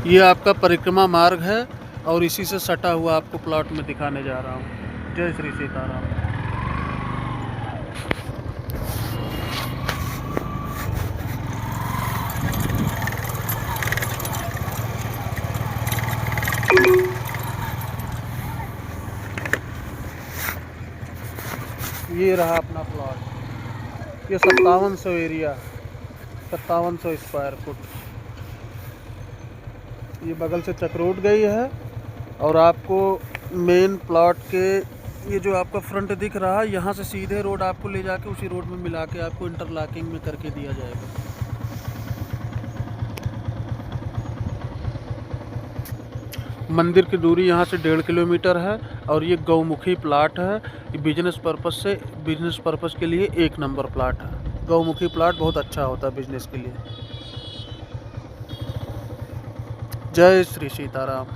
ये आपका परिक्रमा मार्ग है और इसी से सटा हुआ आपको प्लॉट में दिखाने जा रहा हूँ। जय श्री सीताराम। ये रहा अपना प्लॉट। ये 5700 एरिया, 5700 स्क्वायर फुट। ये बगल से चक्रोड गई है और आपको मेन प्लॉट के ये जो आपका फ्रंट दिख रहा है, यहाँ से सीधे रोड आपको ले जाके उसी रोड में मिला के आपको इंटरलॉकिंग में करके दिया जाएगा। मंदिर की दूरी यहाँ से 1.5 किलोमीटर है और ये गौमुखी प्लाट है। ये बिजनेस पर्पस के लिए 1 नंबर प्लाट है। गौमुखी प्लाट बहुत अच्छा होता है बिजनेस के लिए। जय श्री सीताराम।